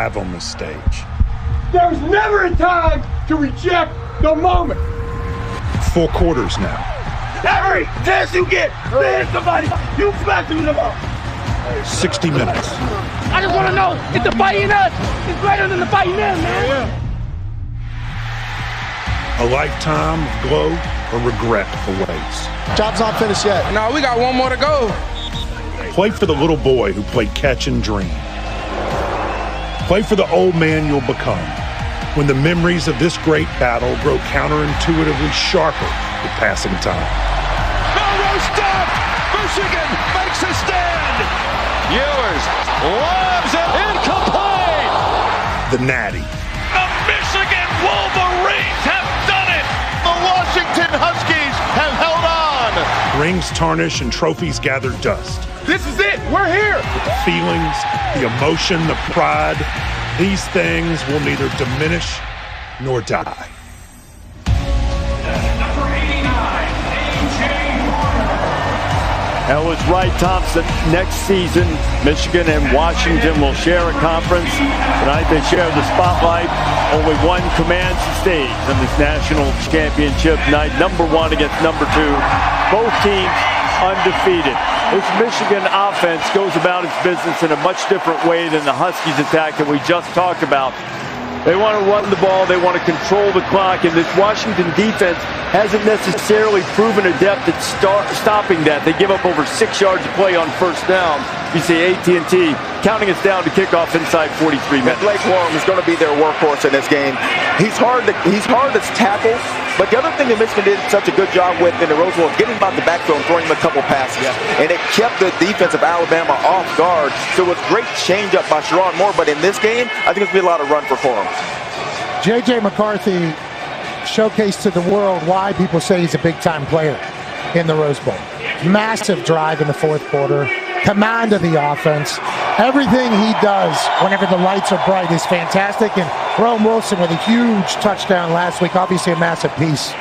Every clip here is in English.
alive on the stage. There's never a time to reject the moment. 4 quarters now. Every chance you get, hit somebody, you smack them in the mouth. 60 minutes. I just want to know if the fight in us is greater than the fight in them, man. A lifetime of glow or regret awaits. Job's not finished yet. No, we got one more to go. Play for the little boy who played catch and dream. Play for the old man you'll become when the memories of this great battle grow counterintuitively sharper with passing time. Melrose stopped! Michigan makes a stand! Ewers loves it incomplete! The Natty. The Michigan Wolverines have done it! The Washington Huskies have held on! Rings tarnish and trophies gather dust. This is it. We're here. The feelings, the emotion, the pride, these things will neither diminish nor die. Number 89, A.J. That was right, Thompson. Next season, Michigan and Washington will share a conference. Tonight they share the spotlight. Only one commands the stage in this national championship night. Number 1 against number 2. Both teams undefeated. This Michigan offense goes about its business in a much different way than the Huskies attack that we just talked about. They want to run the ball. They want to control the clock. And this Washington defense hasn't necessarily proven adept at stopping that. They give up over 6 yards of play on first down. You see AT&T counting us down to kickoff inside 43 minutes. Blake Corum is going to be their workhorse in this game. He's hard to tackle. But the other thing that Michigan did such a good job with in the Rose Bowl is getting him out the backfield and throwing him a couple passes. Yeah. And it kept the defense of Alabama off guard. So it was a great change up by Sherrod Moore. But in this game, I think it's going to be a lot of run for Corum. J.J. McCarthy showcased to the world why people say he's a big-time player in the Rose Bowl. Massive drive in the 4th quarter. Command of the offense. Everything he does whenever the lights are bright is fantastic. And Rome Wilson with a huge touchdown last week. Obviously a massive piece.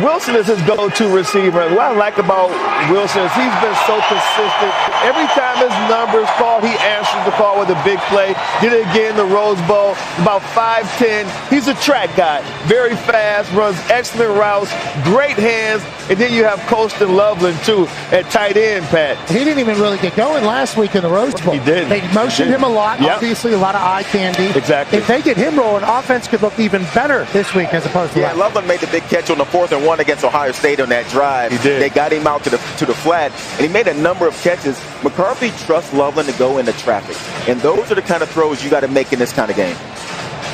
Wilson is his go-to receiver. And what I like about Wilson is he's been so consistent. Every time his number is called, he answers the call with a big play. Did it again in the Rose Bowl. About 5'10". He's a track guy. Very fast, runs excellent routes, great hands. And then you have Colston Loveland, too, at tight end, Pat. He didn't even really get going last week in the Rose Bowl. He did. They motioned him a lot. Yep. Obviously, a lot of eye candy. Exactly. If they get him rolling, offense could look even better this week as opposed to last. Loveland made the big catch on the 4th and 1 against Ohio State on that drive. He did. They got him out to the flat, and he made a number of catches. McCarthy trusts Loveland to go into traffic. And those are the kind of throws you got to make in this kind of game.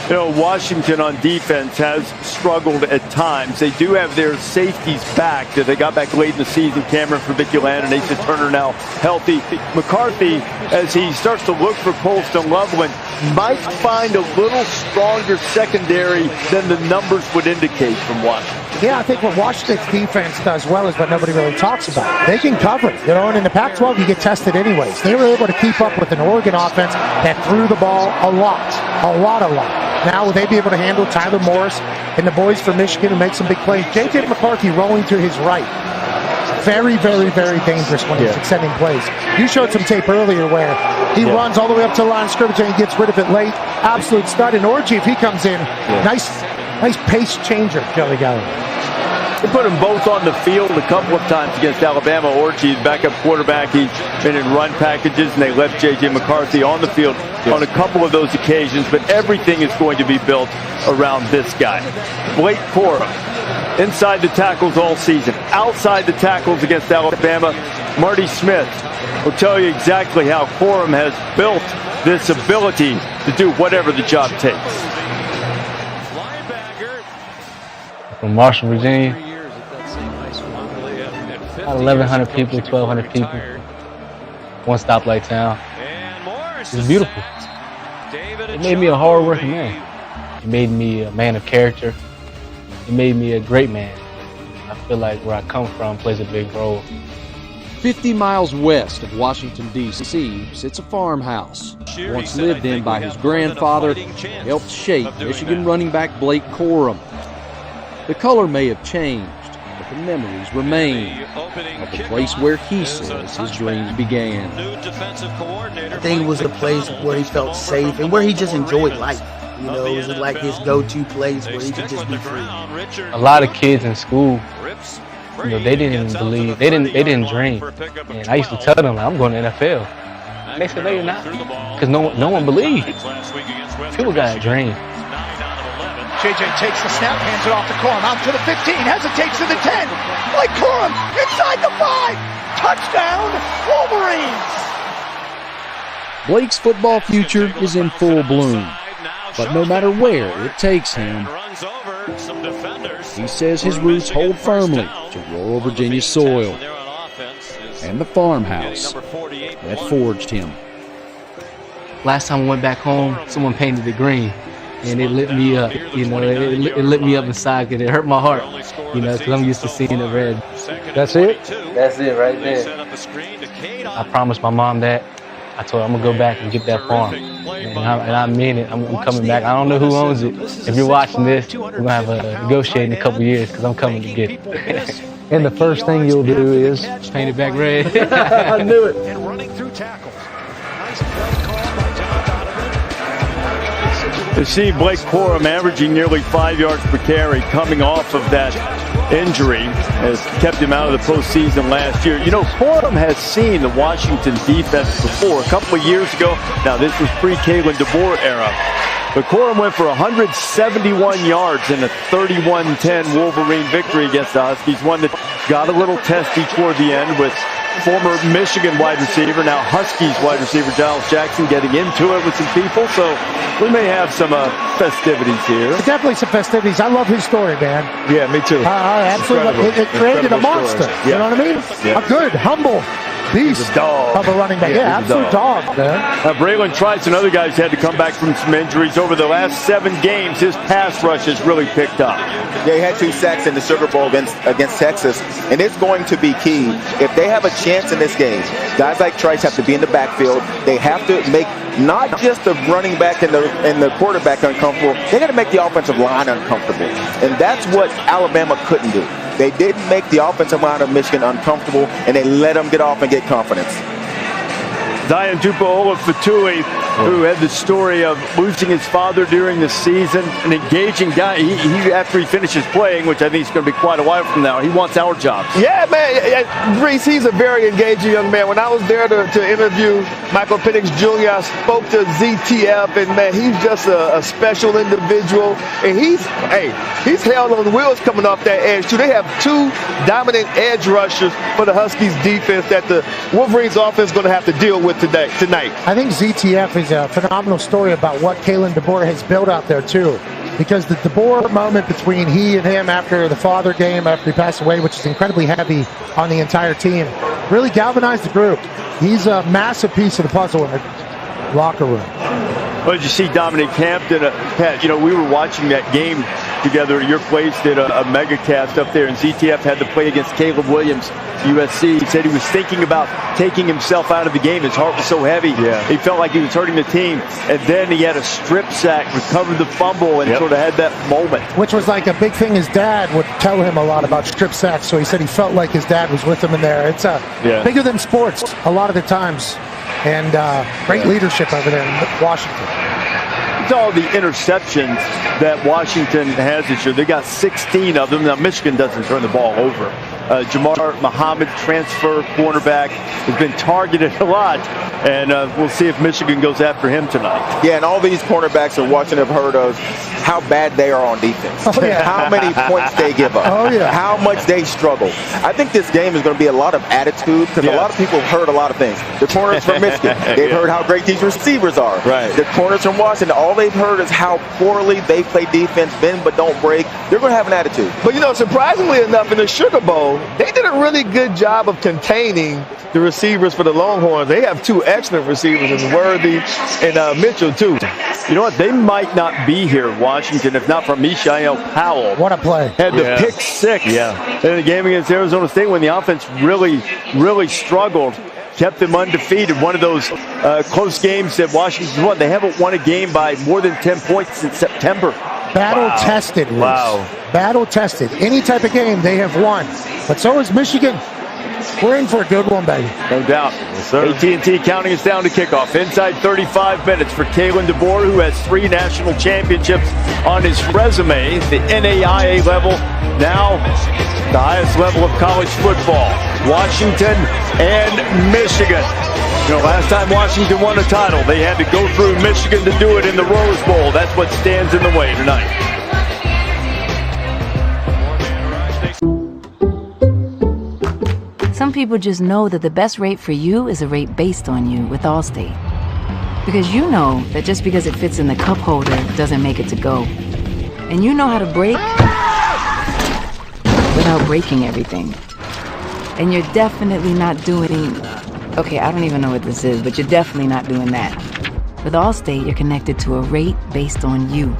You know, Washington on defense has struggled at times. They do have their safeties back that they got back late in the season. Cameron Fabiculan and Asa Turner now healthy. McCarthy, as he starts to look for Colston Loveland, might find a little stronger secondary than the numbers would indicate from Washington. Yeah, I think what Washington's defense does well is what nobody really talks about. They can cover, you know, and in the Pac-12 you get tested anyways. They were able to keep up with an Oregon offense that threw the ball a lot. Now will they be able to handle Tyler Morris and the boys from Michigan and make some big plays? J.J. McCarthy rolling to his right. Very, very, very dangerous when he's extending plays. You showed some tape earlier where he runs all the way up to the line of scrimmage and he gets rid of it late. Absolute stud. And Orji, if he comes in, nice pace changer, Joey Gallo. They put them both on the field a couple of times against Alabama. Orji, backup quarterback, he's been in run packages, and they left J.J. McCarthy on the field on a couple of those occasions, but everything is going to be built around this guy. Blake Corum, inside the tackles all season. Outside the tackles against Alabama, Marty Smith will tell you exactly how Corum has built this ability to do whatever the job takes. From Marshall, Virginia. About 1,100 people, 1,200 people. One stoplight town. It was beautiful. It made me a hard-working man. It made me a man of character. It made me a great man. I feel like where I come from plays a big role. 50 miles west of Washington, D.C., sits a farmhouse. Once lived in by his grandfather, helped shape Michigan running back Blake Corum. The color may have changed, but the memories remain of the place where he says his dreams began. I think it was a place where he felt safe and where he just enjoyed life. You know, it was like his go-to place where he could just be free. A lot of kids in school, you know, they didn't believe, they didn't dream. And I used to tell them, I'm going to the NFL. And they said, no, you're not. Because no one believed. People got a dream. JJ takes the snap, hands it off to Corum, out to the 15, hesitates to the 10. Blake Corum inside the 5. Touchdown, Wolverines. Blake's football future is in full bloom. But no matter where it takes him, he says his roots hold firmly to rural Virginia soil and the farmhouse that forged him. Last time I went back home, someone painted it green, and it lit me up. You know, it lit me up inside because it hurt my heart. You know, because I'm used to seeing it red. That's it? That's it right there. I promised my mom that. I told her I'm gonna go back and get that farm, and I mean it. I'm coming back. I don't know who owns it. If you're watching this, we're gonna have a negotiate in a couple years because I'm coming to get it. And the first thing you'll do is paint it back red. I knew it. And running through tackles. To see Blake Corum averaging nearly 5 yards per carry coming off of that injury has kept him out of the postseason last year. You know, Corum has seen the Washington defense before a couple of years ago. Now, this was pre-Kalen DeBoer era. But Corum went for 171 yards in a 31-10 Wolverine victory against the Huskies. One that got a little testy toward the end with former Michigan wide receiver, now Huskies wide receiver Giles Jackson getting into it with some people. So we may have some festivities here. Definitely some festivities. I love his story, man. Yeah, me too. Absolutely. It created a monster. Yeah. You know what I mean? Yeah. A good, humble beast of a running back. Yeah, absolute dog, man. Braylon Trice and other guys had to come back from some injuries. Over the last 7 games, his pass rush has really picked up. Yeah, he had 2 sacks in the Sugar Bowl against Texas, and it's going to be key. If they have a chance in this game, guys like Trice have to be in the backfield. They have to make not just the running back and the quarterback uncomfortable, they got to make the offensive line uncomfortable. And that's what Alabama couldn't do. They didn't make the offensive line of Michigan uncomfortable, and they let them get off and get confidence. Zion Tupuola-Fetui, who had the story of losing his father during the season, an engaging guy. He after he finishes playing, which I think is going to be quite a while from now, he wants our jobs. Yeah, man. Reese, he's a very engaging young man. When I was there to interview Michael Penix Jr., I spoke to ZTF, and man, he's just a special individual. And he's held on the wheels coming off that edge too. They have 2 dominant edge rushers for the Huskies defense that the Wolverines offense is going to have to deal with tonight. I think ZTF is a phenomenal story about what Kalen DeBoer has built out there too, because the DeBoer moment between he and him after the father game, after he passed away, which is incredibly heavy on the entire team, really galvanized the group. He's a massive piece of the puzzle in the locker room. Well, did you see Dominic Hampton? Pat, you know, we were watching that game together at your place, did a mega cast up there, and ZTF had to play against Caleb Williams, USC. He said he was thinking about taking himself out of the game. His heart was so heavy. Yeah. He felt like he was hurting the team. And then he had a strip sack, recovered the fumble, and sort of had that moment. Which was like a big thing. His dad would tell him a lot about strip sacks, so he said he felt like his dad was with him in there. It's bigger than sports a lot of the times. And great leadership over there in Washington. It's all the interceptions that Washington has this year. They got 16 of them. Now, Michigan doesn't turn the ball over. Jamar Muhammad, transfer cornerback, has been targeted a lot, and we'll see if Michigan goes after him tonight. Yeah, and all these cornerbacks in Washington have heard of how bad they are on defense. Oh, yeah. How many points they give up. Oh, yeah. How much they struggle. I think this game is going to be a lot of attitude because a lot of people have heard a lot of things. The corners from Michigan, they've heard how great these receivers are. Right. The corners from Washington, all they've heard is how poorly they play defense, bend but don't break. They're going to have an attitude. But, you know, surprisingly enough, in the Sugar Bowl, they did a really good job of containing the receivers for the Longhorns. They have 2 excellent receivers in Worthy and Mitchell, too. You know what? They might not be here, Washington, if not for Mishael Powell. What a play. Had the pick 6 in the game against Arizona State when the offense really struggled. Kept them undefeated. One of those close games that Washington won. They haven't won a game by more than 10 points since September. Battle-tested. Wow. battle-tested. Any type of game, they have won. But so is Michigan. We're in for a good one, baby. No doubt. Yes, sir. AT&T counting us down to kickoff. Inside 35 minutes for Kalen DeBoer, who has 3 national championships on his resume. The NAIA level, now the highest level of college football. Washington and Michigan. You know, last time Washington won a title, they had to go through Michigan to do it in the Rose Bowl. That's what stands in the way tonight. Some people just know that the best rate for you is a rate based on you with Allstate. Because you know that just because it fits in the cup holder doesn't make it to go. And you know how to brake without breaking everything. And you're definitely not doing... Okay, I don't even know what this is, but you're definitely not doing that. With Allstate, you're connected to a rate based on you.